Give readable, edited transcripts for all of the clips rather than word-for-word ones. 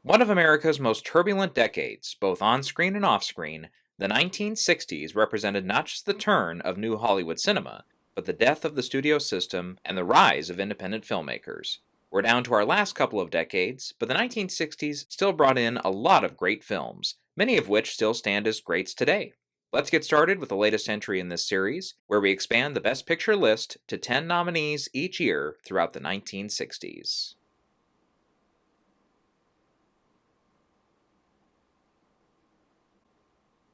One of America's most turbulent decades, both on screen and off screen, the 1960s represented not just the turn of new Hollywood cinema, but the death of the studio system and the rise of independent filmmakers. We're down to our last couple of decades, but the 1960s still brought in a lot of great films, many of which still stand as greats today. Let's get started with the latest entry in this series, where we expand the Best Picture list to 10 nominees each year throughout the 1960s.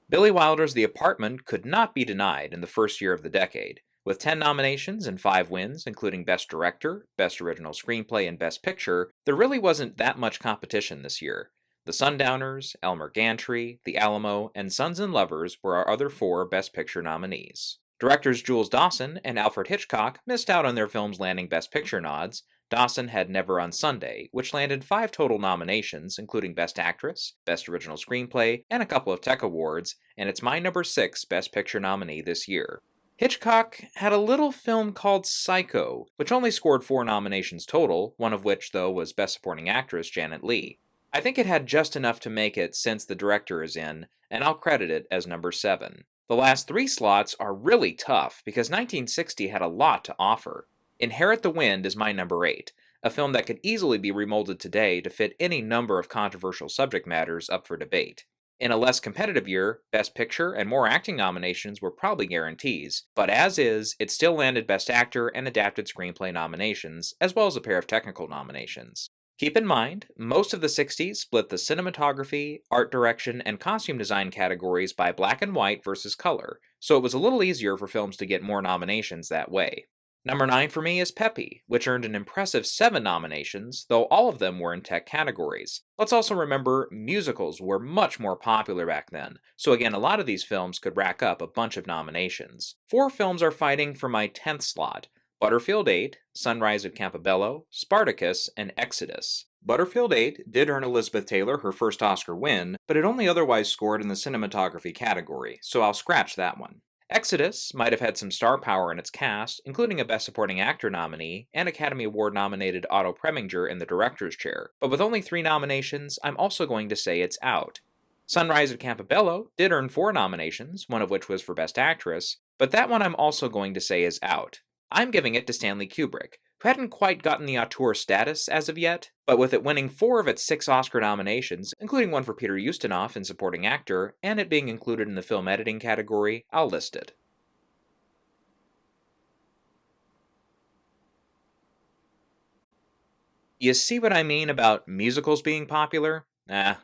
Billy Wilder's The Apartment could not be denied in the first year of the decade. With 10 nominations and 5 wins, including Best Director, Best Original Screenplay, and Best Picture, there really wasn't that much competition this year. The Sundowners, Elmer Gantry, The Alamo, and Sons and Lovers were our other 4 Best Picture nominees. Directors Jules Dawson and Alfred Hitchcock missed out on their films landing Best Picture nods. Dawson had Never on Sunday, which landed 5 total nominations, including Best Actress, Best Original Screenplay, and a couple of tech awards, and it's my number 6 Best Picture nominee this year. Hitchcock had a little film called Psycho, which only scored 4 nominations total, one of which, though, was Best Supporting Actress Janet Leigh. I think it had just enough to make it since the director is in, and I'll credit it as number 7. The last 3 slots are really tough because 1960 had a lot to offer. Inherit the Wind is my number 8, a film that could easily be remolded today to fit any number of controversial subject matters up for debate. In a less competitive year, Best Picture and more acting nominations were probably guarantees, but as is, it still landed Best Actor and Adapted Screenplay nominations, as well as a pair of technical nominations. Keep in mind, most of the 60s split the cinematography, art direction, and costume design categories by black and white versus color, so it was a little easier for films to get more nominations that way. Number 9 for me is Peppy, which earned an impressive 7 nominations, though all of them were in tech categories. Let's also remember, musicals were much more popular back then, so again, a lot of these films could rack up a bunch of nominations. 4 films are fighting for my 10th slot: Butterfield 8, Sunrise at Campobello, Spartacus, and Exodus. Butterfield 8 did earn Elizabeth Taylor her first Oscar win, but it only otherwise scored in the cinematography category, so I'll scratch that one. Exodus might have had some star power in its cast, including a Best Supporting Actor nominee and Academy Award nominated Otto Preminger in the director's chair, but with only 3 nominations, I'm also going to say it's out. Sunrise at Campobello did earn 4 nominations, one of which was for Best Actress, but that one I'm also going to say is out. I'm giving it to Stanley Kubrick, who hadn't quite gotten the auteur status as of yet, but with it winning 4 of its 6 Oscar nominations, including one for Peter Ustinov in Supporting Actor, and it being included in the film editing category, I'll list it. You see what I mean about musicals being popular?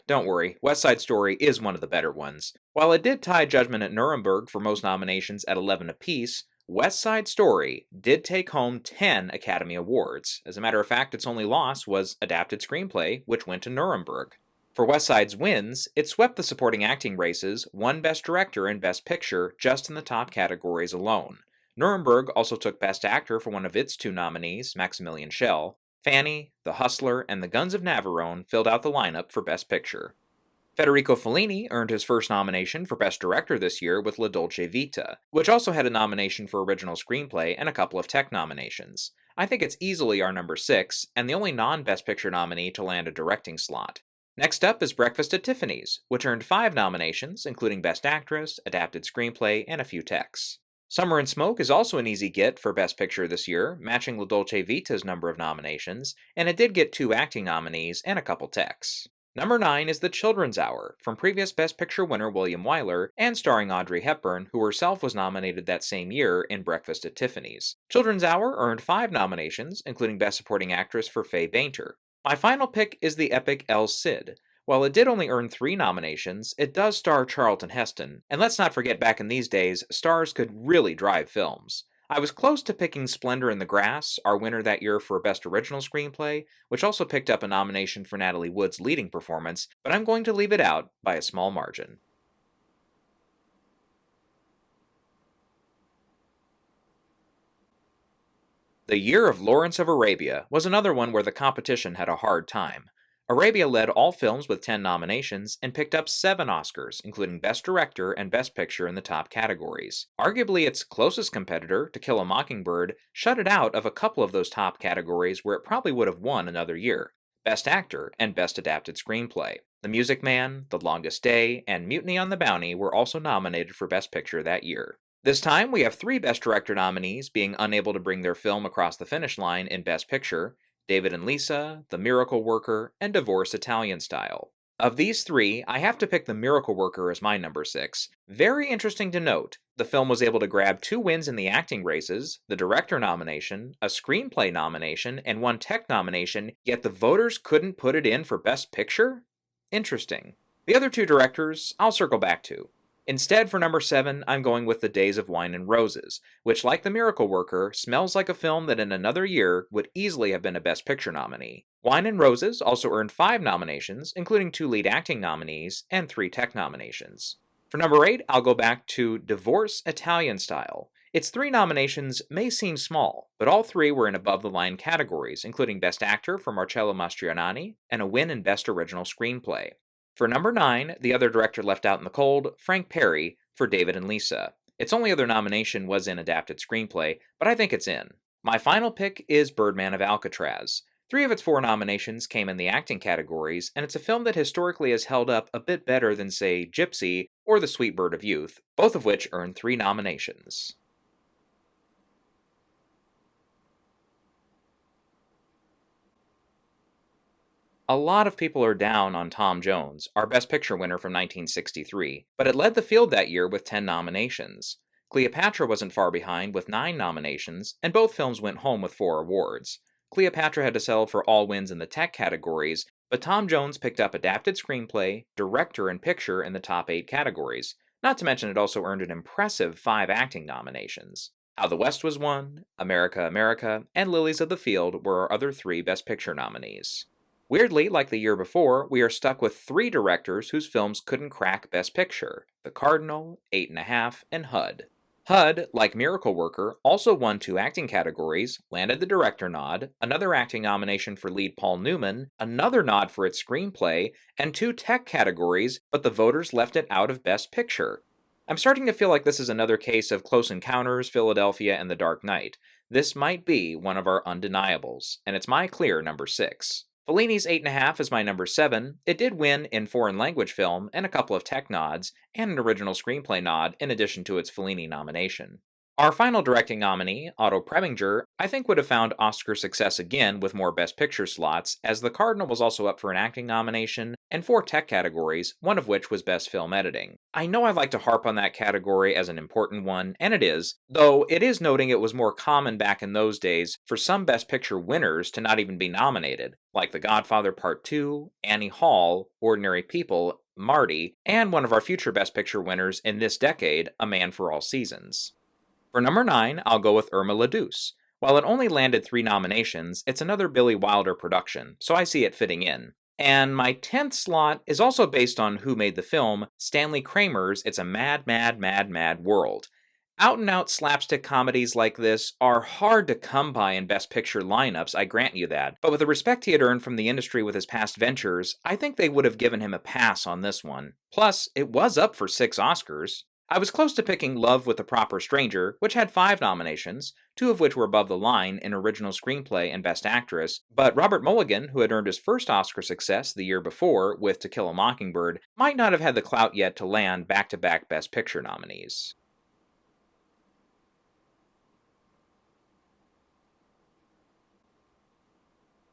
Don't worry, West Side Story is one of the better ones. While it did tie Judgment at Nuremberg for most nominations at 11 apiece, West Side Story did take home 10 Academy Awards. As a matter of fact, its only loss was Adapted Screenplay, which went to Nuremberg. For West Side's wins, it swept the supporting acting races, won Best Director and Best Picture just in the top categories alone. Nuremberg also took Best Actor for one of its 2 nominees, Maximilian Schell. Fanny, The Hustler, and The Guns of Navarone filled out the lineup for Best Picture. Federico Fellini earned his first nomination for Best Director this year with La Dolce Vita, which also had a nomination for Original Screenplay and a couple of tech nominations. I think it's easily our number 6, and the only non-Best Picture nominee to land a directing slot. Next up is Breakfast at Tiffany's, which earned 5 nominations, including Best Actress, Adapted Screenplay, and a few techs. Summer and Smoke is also an easy get for Best Picture this year, matching La Dolce Vita's number of nominations, and it did get 2 acting nominees and a couple techs. Number 9 is The Children's Hour, from previous Best Picture winner William Wyler, and starring Audrey Hepburn, who herself was nominated that same year in Breakfast at Tiffany's. Children's Hour earned 5 nominations, including Best Supporting Actress for Faye Bainter. My final pick is the epic El Cid. While it did only earn 3 nominations, it does star Charlton Heston, and let's not forget back in these days, stars could really drive films. I was close to picking Splendor in the Grass, our winner that year for Best Original Screenplay, which also picked up a nomination for Natalie Wood's leading performance, but I'm going to leave it out by a small margin. The Year of Lawrence of Arabia was another one where the competition had a hard time. Arabia led all films with 10 nominations and picked up 7 Oscars, including Best Director and Best Picture in the top categories. Arguably its closest competitor, To Kill a Mockingbird, shut it out of a couple of those top categories where it probably would have won another year. Best Actor, and Best Adapted Screenplay. The Music Man, The Longest Day, and Mutiny on the Bounty were also nominated for Best Picture that year. This time, we have three Best Director nominees being unable to bring their film across the finish line in Best Picture: David and Lisa, The Miracle Worker, and Divorce Italian Style. Of these three, I have to pick The Miracle Worker as my number 6. Very interesting to note, the film was able to grab 2 wins in the acting races, the director nomination, a screenplay nomination, and 1 tech nomination, yet the voters couldn't put it in for Best Picture? Interesting. The other 2 directors, I'll circle back to. Instead, for number 7, I'm going with The Days of Wine and Roses, which, like The Miracle Worker, smells like a film that in another year would easily have been a Best Picture nominee. Wine and Roses also earned 5 nominations, including 2 lead acting nominees and 3 tech nominations. For number 8, I'll go back to Divorce Italian Style. Its 3 nominations may seem small, but all 3 were in above-the-line categories, including Best Actor for Marcello Mastroianni and a win in Best Original Screenplay. For number 9, the other director left out in the cold, Frank Perry, for David and Lisa. Its only other nomination was in Adapted Screenplay, but I think it's in. My final pick is Birdman of Alcatraz. 3 of its 4 nominations came in the acting categories, and it's a film that historically has held up a bit better than, say, Gypsy or The Sweet Bird of Youth, both of which earned 3 nominations. A lot of people are down on Tom Jones, our Best Picture winner from 1963, but it led the field that year with 10 nominations. Cleopatra wasn't far behind with 9 nominations, and both films went home with 4 awards. Cleopatra had to settle for all wins in the tech categories, but Tom Jones picked up Adapted Screenplay, Director, and Picture in the top 8 categories. Not to mention it also earned an impressive 5 acting nominations. How the West Was Won, America, America, and Lilies of the Field were our other 3 Best Picture nominees. Weirdly, like the year before, we are stuck with 3 directors whose films couldn't crack Best Picture: The Cardinal, 8½, and HUD. HUD, like Miracle Worker, also won 2 acting categories, landed the director nod, another acting nomination for lead Paul Newman, another nod for its screenplay, and 2 tech categories, but the voters left it out of Best Picture. I'm starting to feel like this is another case of Close Encounters, Philadelphia, and The Dark Knight. This might be one of our undeniables, and it's my clear number 6. Fellini's 8½, is my number 7. It did win in foreign language film and a couple of tech nods, and an original screenplay nod in addition to its Fellini nomination. Our final directing nominee, Otto Preminger, I think would have found Oscar success again with more Best Picture slots, as The Cardinal was also up for an acting nomination and 4 tech categories, one of which was Best Film Editing. I know I like to harp on that category as an important one, and it is, though it is noting it was more common back in those days for some Best Picture winners to not even be nominated, like The Godfather Part 2, Annie Hall, Ordinary People, Marty, and one of our future Best Picture winners in this decade, A Man for All Seasons. For number 9, I'll go with Irma la Douce. While it only landed 3 nominations, it's another Billy Wilder production, so I see it fitting in. And my 10th slot is also based on who made the film, Stanley Kramer's It's a Mad, Mad, Mad, Mad World. Out-and-out slapstick comedies like this are hard to come by in Best Picture lineups, I grant you that, but with the respect he had earned from the industry with his past ventures, I think they would have given him a pass on this one. Plus, it was up for 6 Oscars. I was close to picking Love with a Proper Stranger, which had 5 nominations, 2 of which were above the line in Original Screenplay and Best Actress, but Robert Mulligan, who had earned his first Oscar success the year before with To Kill a Mockingbird, might not have had the clout yet to land back-to-back Best Picture nominees.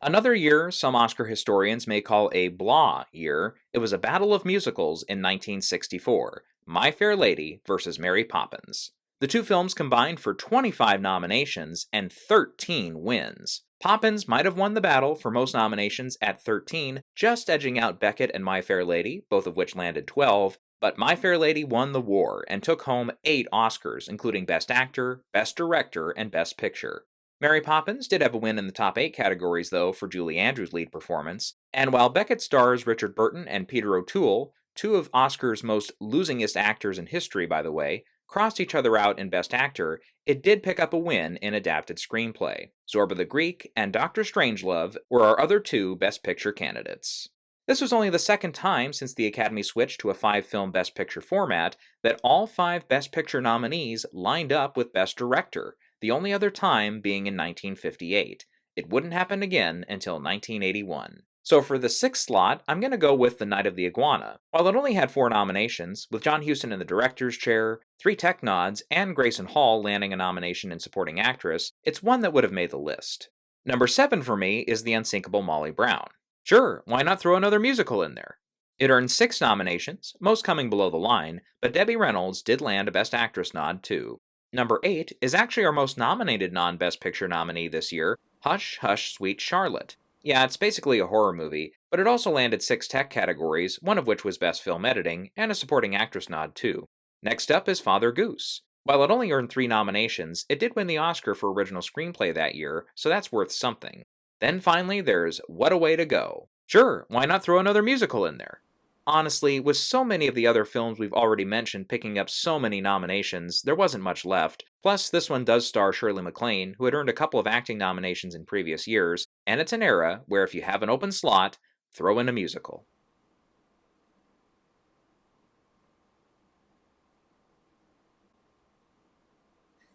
Another year some Oscar historians may call a blah year, it was a battle of musicals in 1964, My Fair Lady versus Mary Poppins. The 2 films combined for 25 nominations and 13 wins. Poppins might have won the battle for most nominations at 13, just edging out Beckett and My Fair Lady, both of which landed 12, but My Fair Lady won the war and took home 8 Oscars, including Best Actor, Best Director, and Best Picture. Mary Poppins did have a win in the top 8 categories, though, for Julie Andrews' lead performance, and while Beckett stars Richard Burton and Peter O'Toole, 2 of Oscar's most losingest actors in history, by the way, crossed each other out in Best Actor, it did pick up a win in Adapted Screenplay. Zorba the Greek and Dr. Strangelove were our other 2 Best Picture candidates. This was only the second time since the Academy switched to a 5-film Best Picture format that all 5 Best Picture nominees lined up with Best Director, the only other time being in 1958. It wouldn't happen again until 1981. So for the sixth slot, I'm going to go with The Night of the Iguana. While it only had 4 nominations, with John Huston in the director's chair, 3 tech nods, and Grayson Hall landing a nomination in supporting actress, it's one that would have made the list. Number 7 for me is The Unsinkable Molly Brown. Sure, why not throw another musical in there? It earned 6 nominations, most coming below the line, but Debbie Reynolds did land a Best Actress nod too. Number 8 is actually our most nominated non-Best Picture nominee this year, Hush, Hush, Sweet Charlotte. Yeah, it's basically a horror movie, but it also landed 6 tech categories, one of which was Best Film Editing, and a Supporting Actress nod too. Next up is Father Goose. While it only earned 3 nominations, it did win the Oscar for Original Screenplay that year, so that's worth something. Then finally, there's What a Way to Go. Sure, why not throw another musical in there? Honestly, with so many of the other films we've already mentioned picking up so many nominations, there wasn't much left. Plus, this one does star Shirley MacLaine, who had earned a couple of acting nominations in previous years, and it's an era where if you have an open slot, throw in a musical.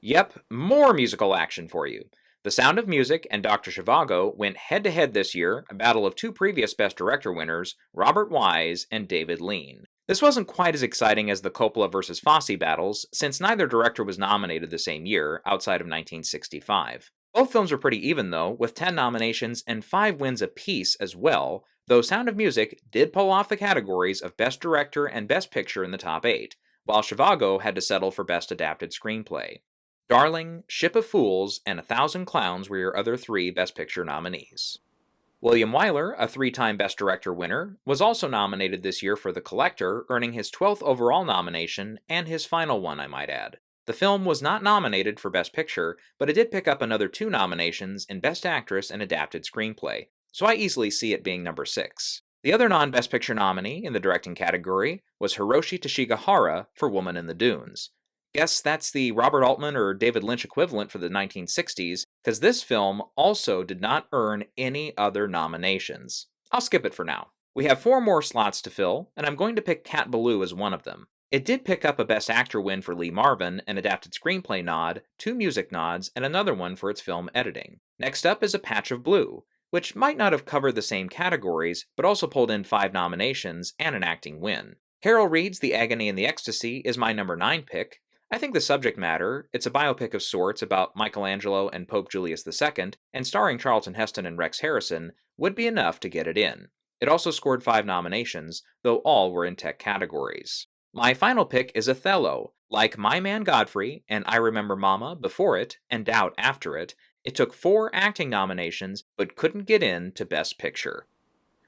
Yep, more musical action for you. The Sound of Music and Dr. Zhivago went head-to-head this year, a battle of 2 previous Best Director winners, Robert Wise and David Lean. This wasn't quite as exciting as the Coppola vs. Fosse battles, since neither director was nominated the same year, outside of 1965. Both films were pretty even though, with 10 nominations and 5 wins apiece as well, though Sound of Music did pull off the categories of Best Director and Best Picture in the top 8, while Zhivago had to settle for Best Adapted Screenplay. Darling, Ship of Fools, and A Thousand Clowns were your other 3 Best Picture nominees. William Wyler, a 3-time Best Director winner, was also nominated this year for The Collector, earning his 12th overall nomination, and his final one, I might add. The film was not nominated for Best Picture, but it did pick up another 2 nominations in Best Actress and Adapted Screenplay, so I easily see it being number 6. The other non-Best Picture nominee in the directing category was Hiroshi Teshigahara for Woman in the Dunes. Guess that's the Robert Altman or David Lynch equivalent for the 1960s, because this film also did not earn any other nominations. I'll skip it for now. We have 4 more slots to fill, and I'm going to pick Cat Ballou as one of them. It did pick up a Best Actor win for Lee Marvin, an Adapted Screenplay nod, 2 music nods, and another one for its film editing. Next up is A Patch of Blue, which might not have covered the same categories, but also pulled in 5 nominations and an acting win. Carol Reed's The Agony and the Ecstasy is my number 9 pick. I think the subject matter, it's a biopic of sorts about Michelangelo and Pope Julius II, and starring Charlton Heston and Rex Harrison, would be enough to get it in. It also scored 5 nominations, though all were in tech categories. My final pick is Othello. Like My Man Godfrey and I Remember Mama before it, and Doubt after it, it took 4 acting nominations, but couldn't get in to Best Picture.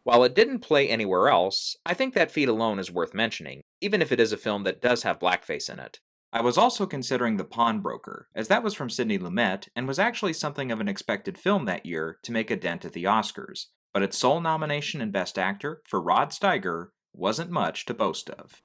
While it didn't play anywhere else, I think that feat alone is worth mentioning, even if it is a film that does have blackface in it. I was also considering The Pawnbroker, as that was from Sidney Lumet and was actually something of an expected film that year to make a dent at the Oscars, but its sole nomination in Best Actor for Rod Steiger wasn't much to boast of.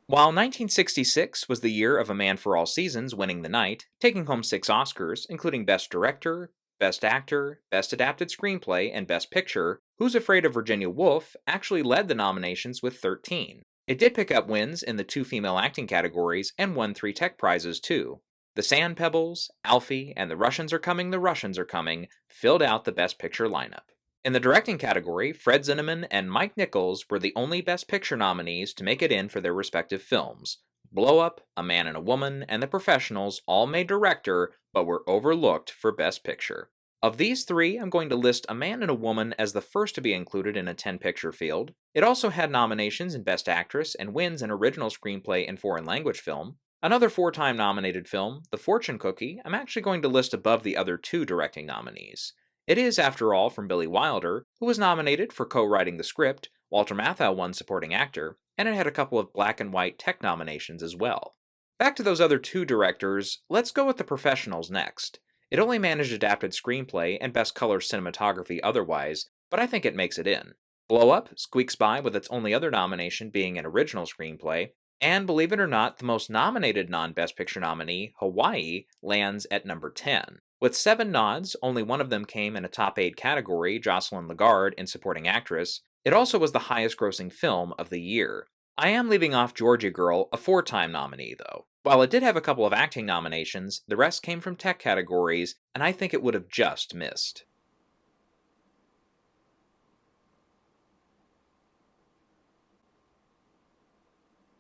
While 1966 was the year of A Man for All Seasons winning the night, taking home 6 Oscars, including Best Director, Best Actor, Best Adapted Screenplay, and Best Picture, Who's Afraid of Virginia Woolf actually led the nominations with 13. It did pick up wins in the 2 female acting categories and won 3 tech prizes too. The Sand Pebbles, Alfie, and The Russians Are Coming, The Russians Are Coming filled out the Best Picture lineup. In the directing category, Fred Zinnemann and Mike Nichols were the only Best Picture nominees to make it in for their respective films. Blow Up, A Man and a Woman, and The Professionals all made director, but were overlooked for Best Picture. Of these 3, I'm going to list A Man and a Woman as the first to be included in a 10-picture field. It also had nominations in Best Actress and wins in Original Screenplay and Foreign Language Film. Another 4-time nominated film, The Fortune Cookie, I'm actually going to list above the other 2 directing nominees. It is, after all, from Billy Wilder, who was nominated for co-writing the script. Walter Matthau won Supporting Actor, and it had a couple of black and white tech nominations as well. Back to those other 2 directors, let's go with The Professionals next. It only managed Adapted Screenplay and Best Color Cinematography otherwise, but I think it makes it in. Blow Up squeaks by with its only other nomination being an Original Screenplay, and believe it or not, the most nominated non-Best Picture nominee, Hawaii, lands at number 10. With 7 nods, only one of them came in a top 8 category, Jocelyn Lagarde in Supporting Actress. It also was the highest grossing film of the year. I am leaving off Georgia Girl, a four-time nominee, though. While it did have a couple of acting nominations, the rest came from tech categories, and I think it would have just missed.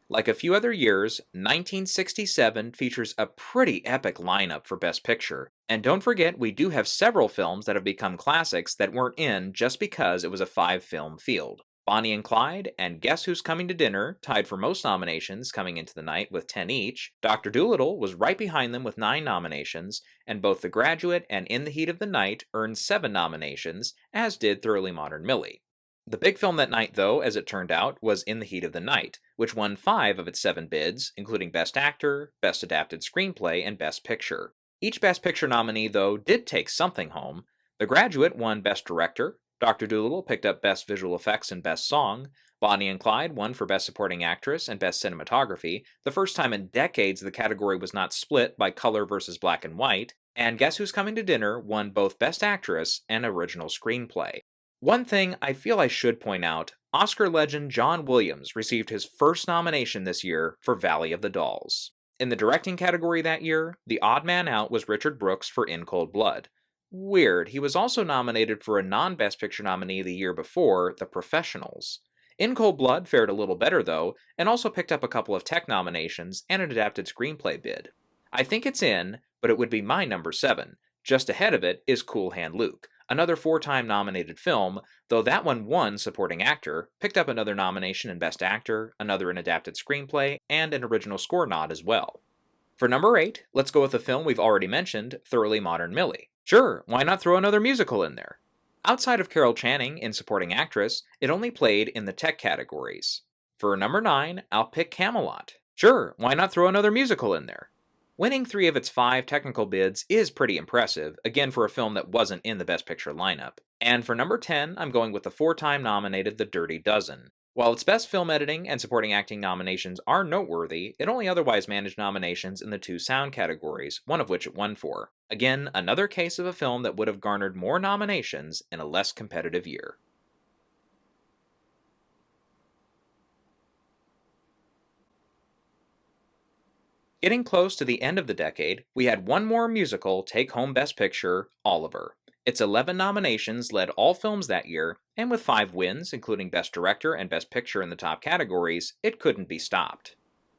Like a few other years, 1967 features a pretty epic lineup for Best Picture. And don't forget, we do have several films that have become classics that weren't in just because it was a five-film field. Bonnie and Clyde and Guess Who's Coming to Dinner tied for most nominations coming into the night with 10 each. Dr. Dolittle was right behind them with 9 nominations, and both The Graduate and In the Heat of the Night earned 7 nominations, as did Thoroughly Modern Millie. The big film that night, though, as it turned out, was In the Heat of the Night, which won 5 of its 7 bids, including Best Actor, Best Adapted Screenplay, and Best Picture. Each Best Picture nominee, though, did take something home. The Graduate won Best Director, Dr. Dolittle picked up Best Visual Effects and Best Song, Bonnie and Clyde won for Best Supporting Actress and Best Cinematography, the first time in decades the category was not split by color versus black and white, and Guess Who's Coming to Dinner won both Best Actress and Original Screenplay. One thing I feel I should point out, Oscar legend John Williams received his first nomination this year for Valley of the Dolls. In the directing category that year, the odd man out was Richard Brooks for In Cold Blood. Weird, he was also nominated for a non-Best Picture nominee the year before, The Professionals. In Cold Blood fared a little better though, and also picked up a couple of tech nominations and an adapted screenplay bid. I think it's in, but it would be my number 7. Just ahead of it is Cool Hand Luke, another 4-time nominated film, though that one won Supporting Actor, picked up another nomination in Best Actor, another in Adapted Screenplay, and an Original Score nod as well. For number 8, let's go with a film we've already mentioned, Thoroughly Modern Millie. Sure, why not throw another musical in there? Outside of Carol Channing in Supporting Actress, it only played in the tech categories. For number 9, I'll pick Camelot. Sure, why not throw another musical in there? Winning 3 of its 5 technical bids is pretty impressive, again for a film that wasn't in the Best Picture lineup. And for number 10, I'm going with the 4-time nominated The Dirty Dozen. While its Best Film Editing and Supporting Acting nominations are noteworthy, it only otherwise managed nominations in the 2 sound categories, one of which it won for. Again, another case of a film that would have garnered more nominations in a less competitive year. Getting close to the end of the decade, we had one more musical take home Best Picture, Oliver. Its 11 nominations led all films that year, and with 5 wins, including Best Director and Best Picture in the top categories, it couldn't be stopped.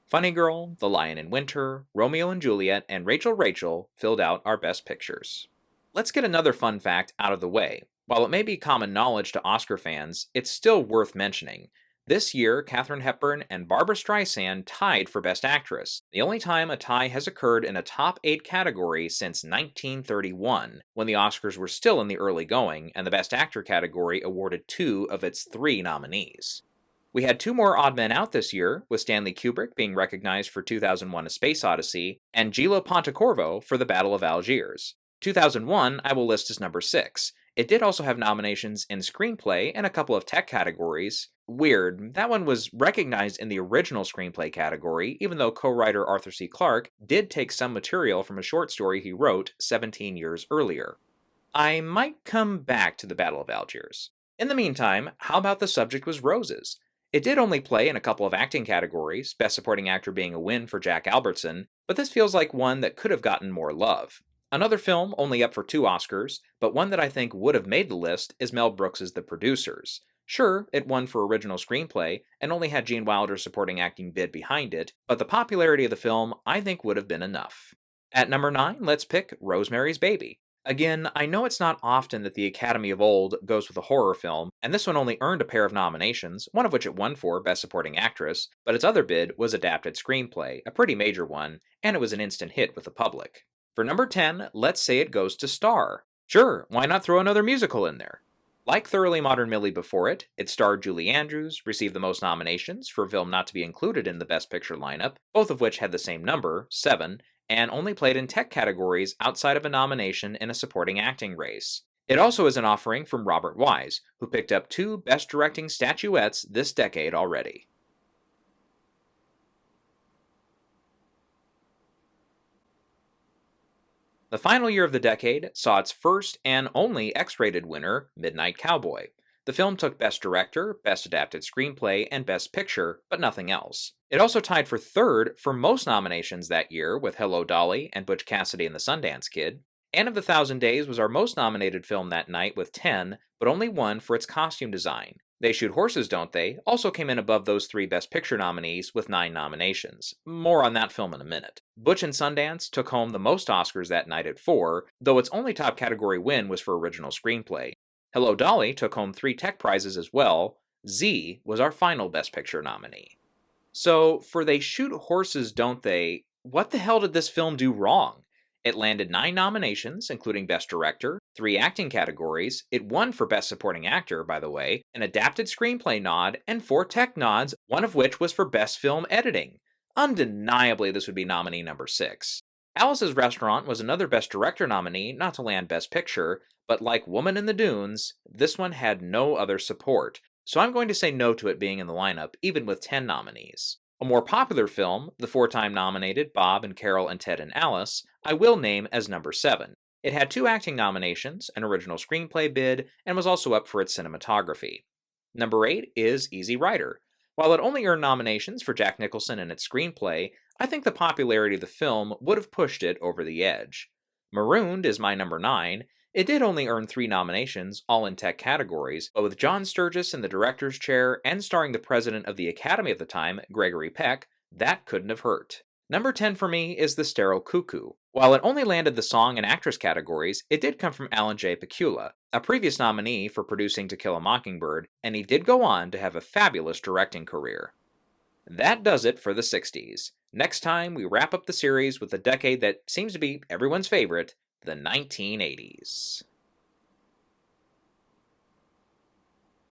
Funny Girl, The Lion in Winter, Romeo and Juliet, and Rachel Rachel filled out our Best Pictures. Let's get another fun fact out of the way. While it may be common knowledge to Oscar fans, it's still worth mentioning. This year, Katharine Hepburn and Barbra Streisand tied for Best Actress, the only time a tie has occurred in a top 8 category since 1931, when the Oscars were still in the early going, and the Best Actor category awarded 2 of its 3 nominees. We had 2 more odd men out this year, with Stanley Kubrick being recognized for 2001: A Space Odyssey, and Gilo Pontecorvo for The Battle of Algiers. 2001 I will list as number 6. It did also have nominations in screenplay and a couple of tech categories. Weird, that one was recognized in the original screenplay category, even though co-writer Arthur C. Clarke did take some material from a short story he wrote 17 years earlier. I might come back to the Battle of Algiers. In the meantime, how about The Subject Was Roses? It did only play in a couple of acting categories, Best Supporting Actor being a win for Jack Albertson, but this feels like one that could have gotten more love. Another film only up for 2 Oscars, but one that I think would have made the list is Mel Brooks's The Producers. Sure, it won for original screenplay, and only had Gene Wilder's supporting acting bid behind it, but the popularity of the film I think would have been enough. At number 9, let's pick Rosemary's Baby. Again, I know it's not often that the Academy of old goes with a horror film, and this one only earned a pair of nominations, one of which it won for Best Supporting Actress, but its other bid was Adapted Screenplay, a pretty major one, and it was an instant hit with the public. For number 10, let's say it goes to Star. Sure, why not throw another musical in there? Like Thoroughly Modern Millie before it, it starred Julie Andrews, received the most nominations for a film not to be included in the Best Picture lineup, both of which had the same number, 7, and only played in tech categories outside of a nomination in a supporting acting race. It also is an offering from Robert Wise, who picked up 2 Best Directing statuettes this decade already. The final year of the decade saw its first and only X-rated winner, Midnight Cowboy. The film took Best Director, Best Adapted Screenplay, and Best Picture, but nothing else. It also tied for third for most nominations that year with Hello Dolly and Butch Cassidy and the Sundance Kid. Anne of the Thousand Days was our most nominated film that night with 10, but only one for its costume design. They Shoot Horses, Don't They? Also came in above those three Best Picture nominees with 9 nominations. More on that film in a minute. Butch and Sundance took home the most Oscars that night at 4, though its only top category win was for Original Screenplay. Hello Dolly took home 3 tech prizes as well. Z was our final Best Picture nominee. So, for They Shoot Horses, Don't They? What the hell did this film do wrong? It landed 9 nominations, including Best Director, 3 acting categories, it won for Best Supporting Actor, by the way, an Adapted Screenplay nod, and 4 tech nods, one of which was for Best Film Editing. Undeniably, this would be nominee number 6. Alice's Restaurant was another Best Director nominee, not to land Best Picture, but like Woman in the Dunes, this one had no other support, so I'm going to say no to it being in the lineup, even with 10 nominees. A more popular film, the 4-time nominated Bob and Carol and Ted and Alice, I will name as number 7. It had 2 acting nominations, an original screenplay bid, and was also up for its cinematography. Number 8 is Easy Rider. While it only earned nominations for Jack Nicholson and its screenplay, I think the popularity of the film would have pushed it over the edge. Marooned is my number 9. It did only earn 3 nominations, all in tech categories, but with John Sturges in the director's chair and starring the president of the Academy at the time, Gregory Peck, that couldn't have hurt. Number 10 for me is The Sterile Cuckoo. While it only landed the song and actress categories, it did come from Alan J. Pakula, a previous nominee for producing To Kill a Mockingbird, and he did go on to have a fabulous directing career. That does it for the 60s. Next time, we wrap up the series with a decade that seems to be everyone's favorite, the 1980s.